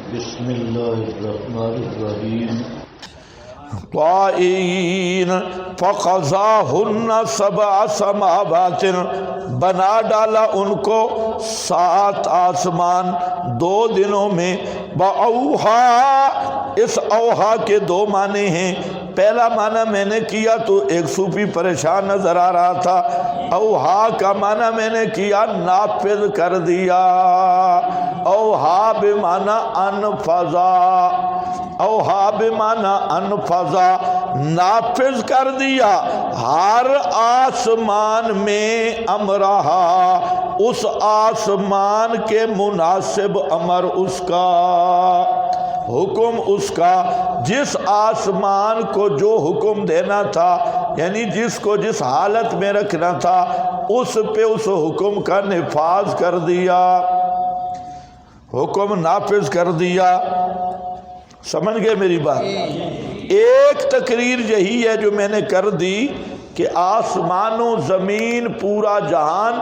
بسم اللہ الرحمن الرحیم طائعین فقضاہن سبع سماوات، بنا ڈالا ان کو 7 آسمان 2 دنوں میں۔ بأوحا، اس اوحا کے 2 معنی ہیں۔ پہلا معنی میں نے کیا تو ایک صوفی پریشان نظر آ رہا تھا، اوحا کا معنی میں نے کیا نافذ کر دیا، اوحا بمعنی انفذا، اوحا بمعنی انفذا، نافذ کر دیا۔ ہر آسمان میں امرہا، اس آسمان کے مناسب امر اس کا، حکم اس کا، جس آسمان کو جو حکم دینا تھا، یعنی جس کو جس حالت میں رکھنا تھا، اس پہ اس حکم کا نفاذ کر دیا، حکم نافذ کر دیا۔ سمجھ گئے میری بات؟ ایک تقریر یہی ہے جو میں نے کر دی کہ آسمان و زمین پورا جہان،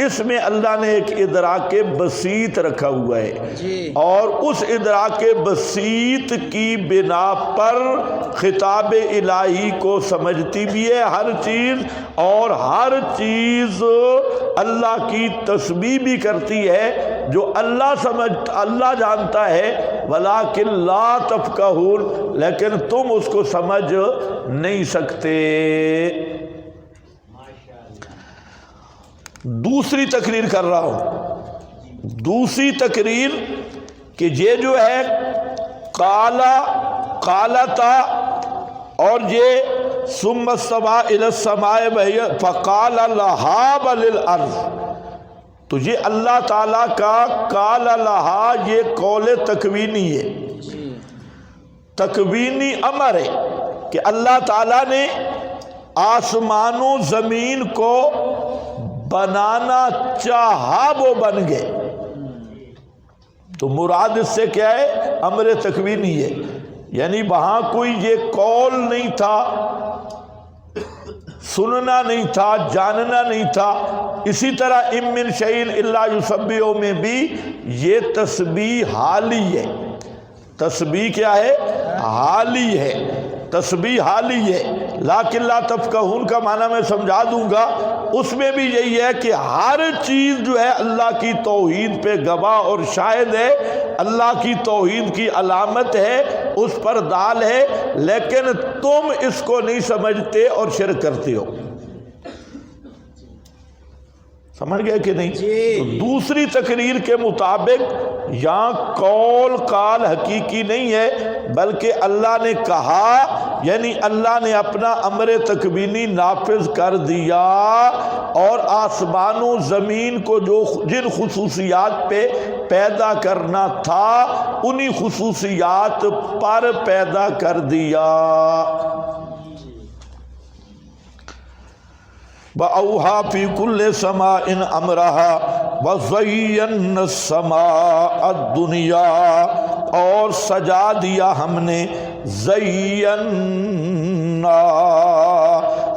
اس میں اللہ نے ایک ادراک بسیط رکھا ہوا ہے، اور اس ادراک بسیط کی بنا پر خطاب الہی کو سمجھتی بھی ہے ہر چیز، اور ہر چیز اللہ کی تسبیح بھی کرتی ہے جو اللہ جانتا ہے، ولیکن لا تفقہون، لیکن تم اس کو سمجھ نہیں سکتے۔ دوسری تقریر کر رہا ہوں، دوسری تقریر کہ یہ جو ہے قالتا، اور یہ ثم استوى الى السماء فقال لها وللارض، تو یہ اللہ تعالیٰ کا قال لها یہ قول تکوینی ہے، تکوینی امر ہے کہ اللہ تعالیٰ نے آسمان و زمین کو بنانا چاہا، وہ بن گئے۔ تو مراد اس سے کیا ہے؟ امر تکوینی ہے، یعنی وہاں کوئی یہ قول نہیں تھا، سننا نہیں تھا، جاننا نہیں تھا۔ اسی طرح ام من شیء الا یسبح میں بھی یہ تسبیح حالی ہے، تسبیح کیا ہے؟ حالی ہے، تسبیح حالی ہے۔ لیکن لا تفقہون کا معنی میں سمجھا دوں گا، اس میں بھی یہی ہے کہ ہر چیز جو ہے اللہ کی توحید پہ گواہ اور شاہد ہے، اللہ کی توحید کی علامت ہے، اس پر دال ہے، لیکن تم اس کو نہیں سمجھتے اور شرک کرتے ہو۔ سمجھ گئے کہ نہیں؟ تو دوسری تقریر کے مطابق یہاں قول قال حقیقی نہیں ہے، بلکہ اللہ نے کہا، یعنی اللہ نے اپنا امر تکوینی نافذ کر دیا، اور آسمان و زمین کو جو جن خصوصیات پہ پیدا کرنا تھا انہی خصوصیات پر پیدا کر دیا۔ وَأَوْحَى فِي كُلِّ سَمَاءٍ أَمْرَهَا وَزَيَّنَّا السَّمَاءَ الدُّنْيَا، اور سجا دیا ہم نے، زَيَّنَّا،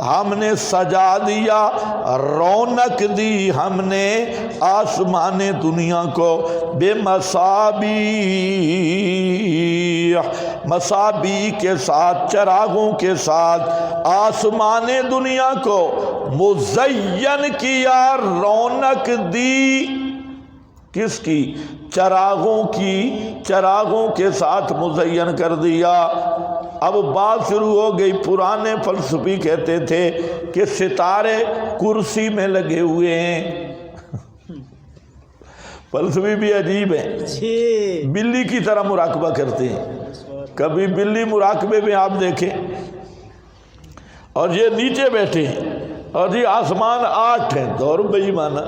ہم نے سجا دیا، رونق دی ہم نے آسمان دنیا کو، بے مصابیح کے ساتھ، چراغوں کے ساتھ آسمان دنیا کو مزین کیا، رونق دی، کس کی؟ چراغوں کی، چراغوں کے ساتھ مزین کر دیا۔ اب بات شروع ہو گئی، پرانے فلسفی کہتے تھے کہ ستارے کرسی میں لگے ہوئے ہیں۔ فلسفی بھی عجیب ہے، بلی کی طرح مراقبہ کرتے ہیں۔ کبھی بلی مراقبے میں آپ دیکھیں، اور یہ نیچے بیٹھے ہیں، اور یہ آسمان 8 ہیں، دور بھائی مانا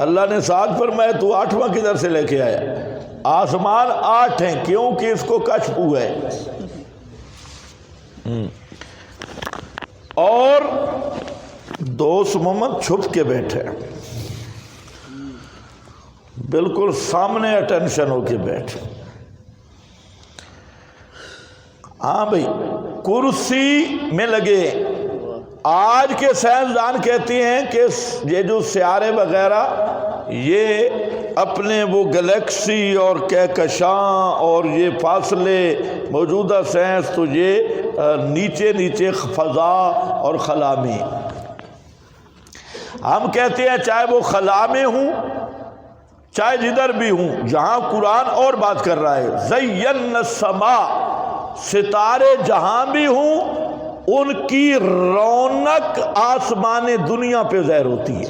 اللہ نے 7 فرمایا، تو 8واں کدھر سے لے کے آیا؟ آسمان 8 ہیں، کیونکہ اس کو کشف ہوا ہے۔ اور دوست محمد چھپ کے بیٹھے، بالکل سامنے اٹینشن ہو کے بیٹھے۔ ہاں بھائی، کرسی میں لگے۔ آج کے سائنسدان کہتے ہیں کہ یہ جو سیارے وغیرہ یہ اپنے وہ گلیکسی اور کہکشاں اور یہ فاصلے موجودہ سائنس تو یہ نیچے نیچے فضا اور خلا میں، ہم کہتے ہیں چاہے وہ خلا میں ہوں چاہے جدھر بھی ہوں، جہاں قرآن اور بات کر رہا ہے زین السماء، ستارے جہاں بھی ہوں ان کی رونق آسمان دنیا پہ ظاہر ہوتی ہے۔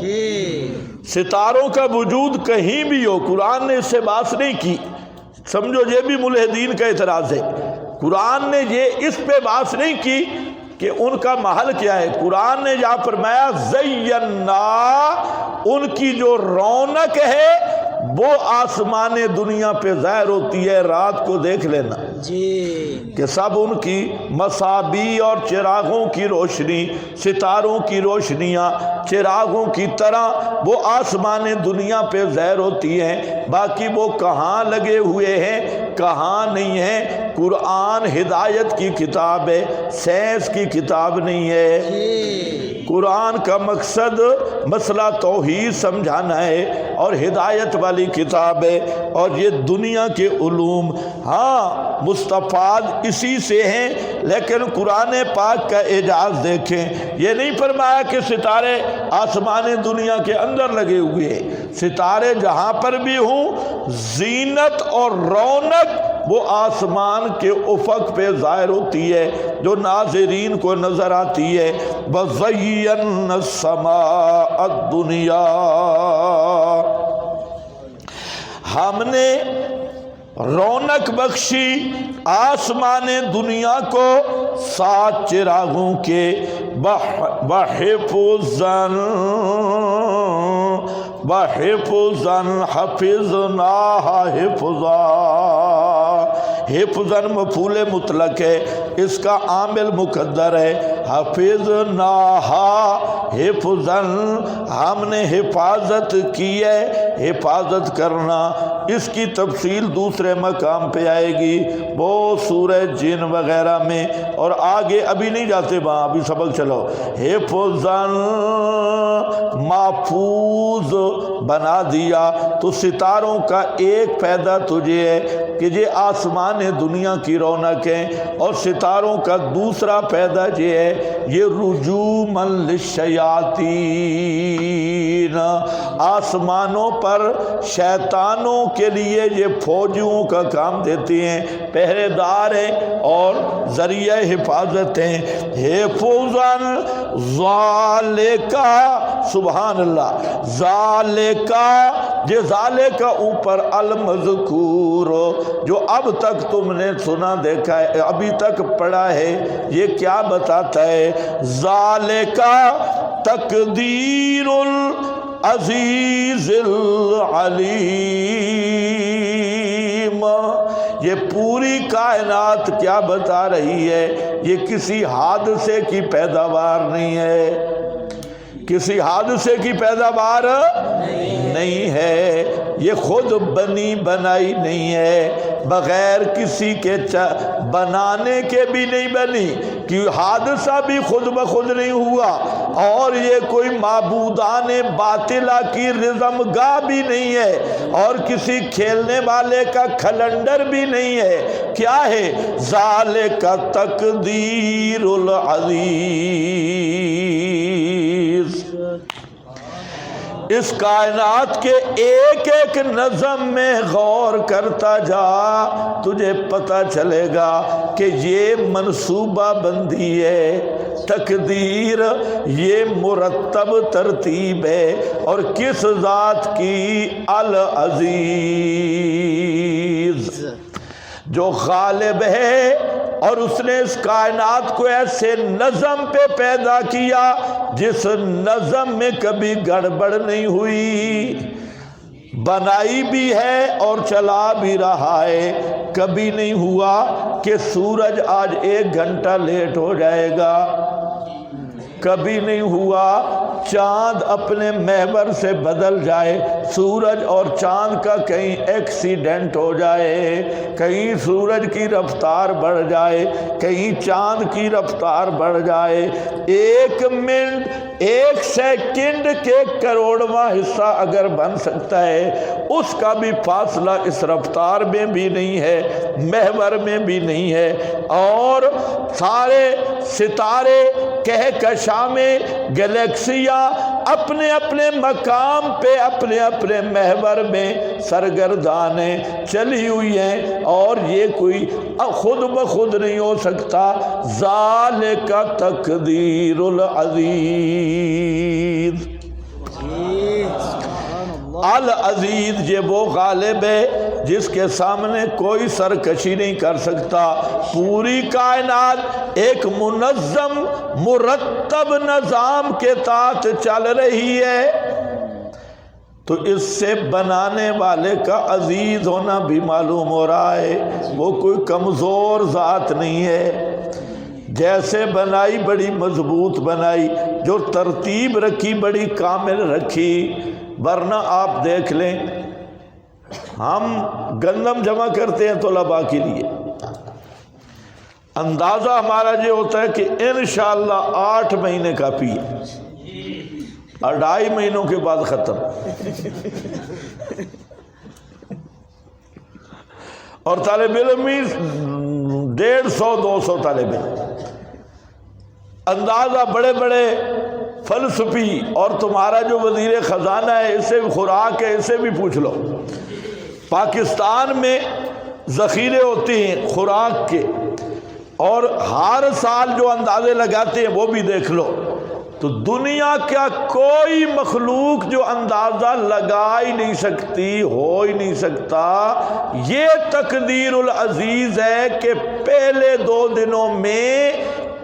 ستاروں کا وجود کہیں بھی ہو، قرآن نے اس سے بات نہیں کی، سمجھو یہ بھی ملحدین کا اعتراض ہے، قرآن نے یہ اس پہ بات نہیں کی کہ ان کا محل کیا ہے۔ قرآن نے جہاں فرمایا زینا، ان کی جو رونق ہے وہ آسمان دنیا پہ ظاہر ہوتی ہے، رات کو دیکھ لینا کہ سب ان کی مصابیح اور چراغوں کی روشنی، ستاروں کی روشنیاں چراغوں کی طرح وہ آسمان دنیا پہ ظاہر ہوتی ہیں، باقی وہ کہاں لگے ہوئے ہیں کہاں نہیں ہیں۔ قرآن ہدایت کی کتاب ہے، سائنس کی کتاب نہیں ہے۔ قرآن کا مقصد مسئلہ توحید سمجھانا ہے اور ہدایت والی کتاب ہے، اور یہ دنیا کے علوم ہاں مستفاد اسی سے ہیں، لیکن قرآن پاک کا اعجاز دیکھیں، یہ نہیں فرمایا کہ ستارے آسمان دنیا کے اندر لگے ہوئے ہیں، ستارے جہاں پر بھی ہوں زینت اور رونق وہ آسمان کے افق پہ ظاہر ہوتی ہے جو ناظرین کو نظر آتی ہے۔ وَزَيَّنَّا السَّمَاءَ الدُّنْيَا، ہم نے رونق بخشی آسمان دنیا کو 7 چراغوں کے، وَحِفْظًا حَفِظْنَاهَا حِفْظًا، حفظاً مفعول مطلق ہے، اس کا عامل مقدر ہے، حفظناہا حفظاً، ہم نے حفاظت کی ہے، حفاظت کرنا اس کی تفصیل دوسرے مقام پہ آئے گی، وہ سورہ جن وغیرہ میں، اور آگے ابھی نہیں جاتے وہاں، ابھی سبق چلو۔ حفظاً محفوظ بنا دیا، تو ستاروں کا ایک فائدہ تجھے ہے کہ یہ آسمان دنیا کی رونق ہے، اور ستاروں کا دوسرا فائدہ یہ ہے یہ رجوما للشیاطین، آسمانوں پر شیطانوں کے لیے یہ فوجیوں کا کام دیتے ہیں، پہرے دار ہیں اور ذریعہ حفاظت ہیں۔ حفظاً ذالکا، سبحان اللہ، ذالکا، یہ ذالکا اوپر المذکور، جو اب تک تم نے سنا دیکھا ہے، ابھی تک پڑھا ہے، یہ کیا بتاتا ہے؟ ذالکا تقدیر العزیز العلیم، یہ پوری کائنات کیا بتا رہی ہے؟ یہ کسی حادثے کی پیداوار نہیں ہے، کسی حادثے کی پیداوار نہیں ہے، یہ خود بنی بنائی نہیں ہے، بغیر کسی کے بنانے کے بھی نہیں بنی، کہ حادثہ بھی خود بخود نہیں ہوا، اور یہ کوئی معبودان باطلہ کی رزم گاہ بھی نہیں ہے، اور کسی کھیلنے والے کا کھلنڈر بھی نہیں ہے، کیا ہے؟ ذالک تقدیر العزیز۔ اس کائنات کے ایک ایک نظم میں غور کرتا جا، تجھے پتہ چلے گا کہ یہ منصوبہ بندی ہے، تقدیر یہ مرتب ترتیب ہے، اور کس ذات کی؟ العزیز، جو غالب ہے، اور اس نے اس کائنات کو ایسے نظم پہ پیدا کیا جس نظم میں کبھی گڑبڑ نہیں ہوئی، بنائی بھی ہے اور چلا بھی رہا ہے، کبھی نہیں ہوا کہ سورج آج 1 گھنٹہ لیٹ ہو جائے گا، کبھی نہیں ہوا چاند اپنے محور سے بدل جائے، سورج اور چاند کا کہیں ایکسیڈنٹ ہو جائے، کہیں سورج کی رفتار بڑھ جائے، کہیں چاند کی رفتار بڑھ جائے، 1 منٹ 1 سیکنڈ کے کروڑواں حصہ اگر بن سکتا ہے، اس کا بھی فاصلہ اس رفتار میں بھی نہیں ہے، محور میں بھی نہیں ہے، اور سارے ستارے کہکشاں میں گلیکسیاں اپنے اپنے مقام پہ اپنے اپنے محور میں سرگردانیں چلی ہوئی ہیں، اور یہ کوئی خود بخود نہیں ہو سکتا۔ ذالک تقدیر العزیز، العزیز یہ وہ غالب ہے جس کے سامنے کوئی سرکشی نہیں کر سکتا۔ پوری کائنات ایک منظم مرتب نظام کے تحت چل رہی ہے، تو اس سے بنانے والے کا عزیز ہونا بھی معلوم ہو رہا ہے، وہ کوئی کمزور ذات نہیں ہے۔ جیسے بنائی بڑی مضبوط بنائی، جو ترتیب رکھی بڑی کامل رکھی، ورنہ آپ دیکھ لیں ہم گندم جمع کرتے ہیں طلباء کے لیے، اندازہ ہمارا یہ ہوتا ہے کہ انشاءاللہ 8 مہینے کافی ہے، اور 2.5 مہینوں کے بعد ختم، اور طالب علم 150-200 طالب علم، اندازہ بڑے بڑے فلسفی، اور تمہارا جو وزیر خزانہ ہے اسے بھی خوراک ہے، اسے بھی پوچھ لو۔ پاکستان میں ذخیرے ہوتے ہیں خوراک کے، اور ہر سال جو اندازے لگاتے ہیں وہ بھی دیکھ لو، تو دنیا کا کوئی مخلوق جو اندازہ لگا ہی نہیں سکتی، ہو ہی نہیں سکتا۔ یہ تقدیر العزیز ہے کہ پہلے 2 دنوں میں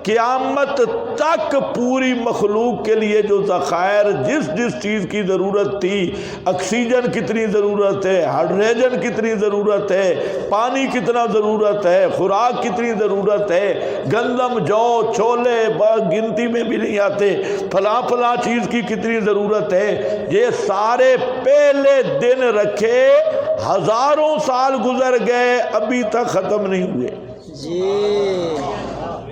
قیامت تک پوری مخلوق کے لیے جو ذخائر جس چیز کی ضرورت تھی، آکسیجن کتنی ضرورت ہے، ہائیڈروجن کتنی ضرورت ہے، پانی کتنا ضرورت ہے، خوراک کتنی ضرورت ہے، گندم جو چھولے گنتی میں بھی نہیں آتے، فلاں چیز کی کتنی ضرورت ہے، یہ سارے پہلے دن رکھے، ہزاروں سال گزر گئے، ابھی تک ختم نہیں ہوئے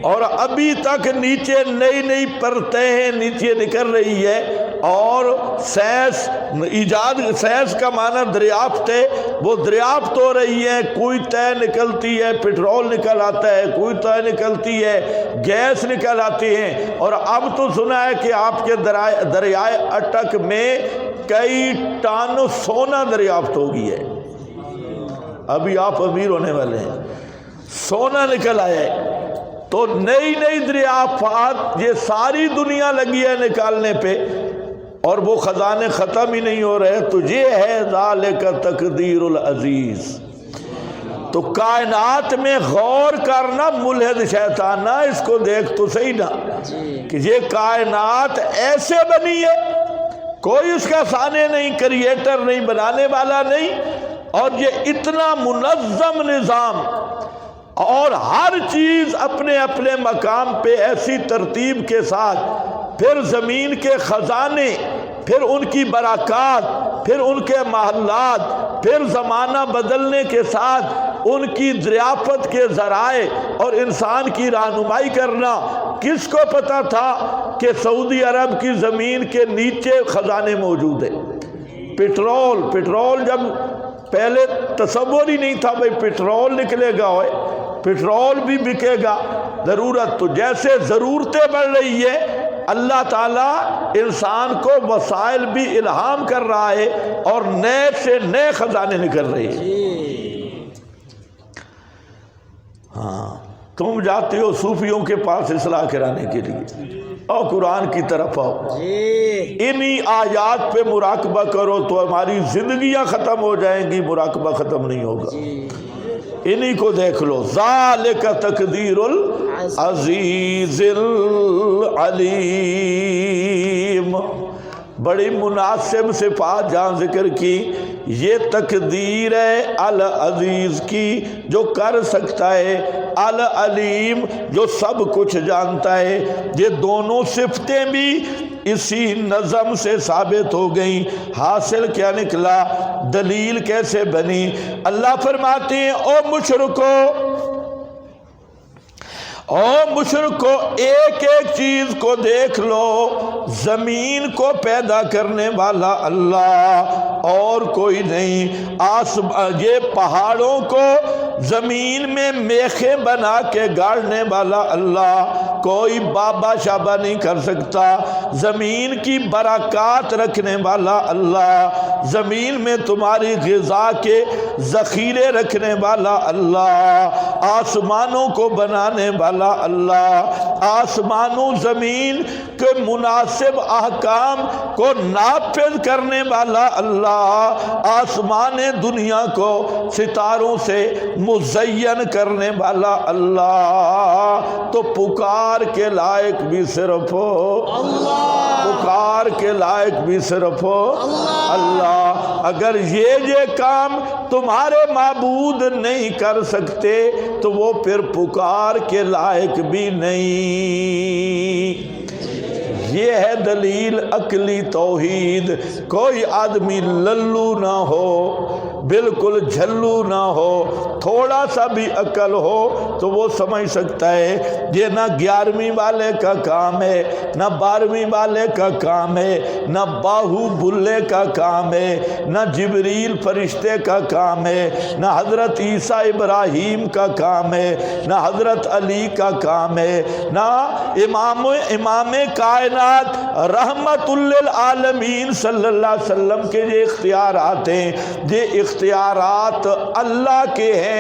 اور ابھی تک نیچے نئی پرتیں نیچے نکل رہی ہے، اور سائنس کا معنی دریافت ہے، وہ دریافت ہو رہی ہے، کوئی طے نکلتی ہے، پٹرول نکل آتا ہے، کوئی طے نکلتی ہے، گیس نکل آتی ہے، اور اب تو سنا ہے کہ آپ کے دریائے اٹک میں کئی ٹن سونا دریافت ہو گئی ہے، ابھی آپ امیر ہونے والے ہیں، سونا نکل آیا ہے۔ تو نئی دریافات یہ ساری دنیا لگی ہے نکالنے پہ، اور وہ خزانے ختم ہی نہیں ہو رہے، تو یہ ہے ذالک تقدیر العزیز۔ تو کائنات میں غور کرنا ملحد شیطانہ، اس کو دیکھ تو صحیح نا کہ یہ کائنات ایسے بنی ہے، کوئی اس کا ثانی نہیں، کریٹر نہیں، بنانے والا نہیں، اور یہ اتنا منظم نظام، اور ہر چیز اپنے اپنے مقام پہ ایسی ترتیب کے ساتھ، پھر زمین کے خزانے، پھر ان کی برکات، پھر ان کے محلات، پھر زمانہ بدلنے کے ساتھ ان کی دریافت کے ذرائع اور انسان کی رہنمائی کرنا۔ کس کو پتا تھا کہ سعودی عرب کی زمین کے نیچے خزانے موجود ہیں؟ پٹرول جب پہلے تصور ہی نہیں تھا بھئی پٹرول نکلے گا، ہوئے پٹرول بھی بکے گا، ضرورت تو جیسے ضرورتیں بڑھ رہی ہے، اللہ تعالیٰ انسان کو وسائل بھی الہام کر رہا ہے، اور نئے سے نئے خزانے نکل رہے ہیں۔ ہاں، تم جاتے ہو صوفیوں کے پاس اصلاح کرانے کے لیے، اور قرآن کی طرف آؤ، انہی آیات پہ مراقبہ کرو تو ہماری زندگیاں ختم ہو جائیں گی، مراقبہ ختم نہیں ہوگا۔ انہی کو دیکھ لو، ذالک تقدیر العزیز العلیم، بڑی مناسب صفات جہاں ذکر کی، یہ تقدیر ہے العزیز کی جو کر سکتا ہے، العلیم جو سب کچھ جانتا ہے۔ یہ دونوں صفتیں بھی اسی نظم سے ثابت ہو گئیں۔ حاصل کیا نکلا؟ دلیل کیسے بنی؟ اللہ فرماتے ہیں او مشرکو، اور مشرکو ایک ایک چیز کو دیکھ لو، زمین کو پیدا کرنے والا اللہ اور کوئی نہیں، یہ پہاڑوں کو زمین میں میخیں بنا کے گاڑنے والا اللہ کوئی بابا شابا نہیں کر سکتا، زمین کی برکات رکھنے والا اللہ، زمین میں تمہاری غذا کے ذخیرے رکھنے والا اللہ، آسمانوں کو بنانے والا اللہ، آسمانوں زمین کے مناسب احکام کو نافذ کرنے والا اللہ، آسمان دنیا کو ستاروں سے مزین کرنے والا اللہ، تو پکار کے لائق بھی صرف اللہ، پکار کے لائق بھی صرف اللہ۔ اگر یہ کام تمہارے معبود نہیں کر سکتے تو وہ پھر پکار کے لائق بھی نہیں۔ یہ ہے دلیل عقلی توحید۔ کوئی آدمی للو نہ ہو، بالکل جھلو نہ ہو، تھوڑا سا بھی عقل ہو تو وہ سمجھ سکتا ہے یہ نہ 11ویں والے کا کام ہے، نہ 12ویں والے کا کام ہے، نہ باہو بلے کا کام ہے، نہ جبریل فرشتے کا کام ہے، نہ حضرت عیسیٰ ابراہیم کا کام ہے، نہ حضرت علی کا کام ہے، نہ امام کائنات رحمت للعالمین صلی اللہ علیہ وسلم کے یہ اختیارات ہیں، یہ اختیارات اللہ کے ہیں،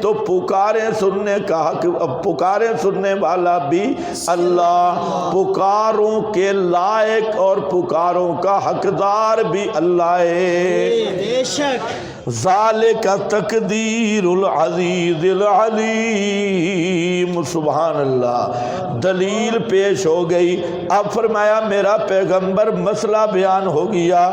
تو پکاریں سننے کا حق، پکاریں سننے والا بھی اللہ، پکاروں کے لائق اور پکاروں کا حقدار بھی اللہ ہے۔ بے شک ذالک تقدیر العزیز العلیم۔ سبحان اللہ، دلیل پیش ہو گئی۔ اب فرمایا میرا پیغمبر مسئلہ بیان ہو گیا۔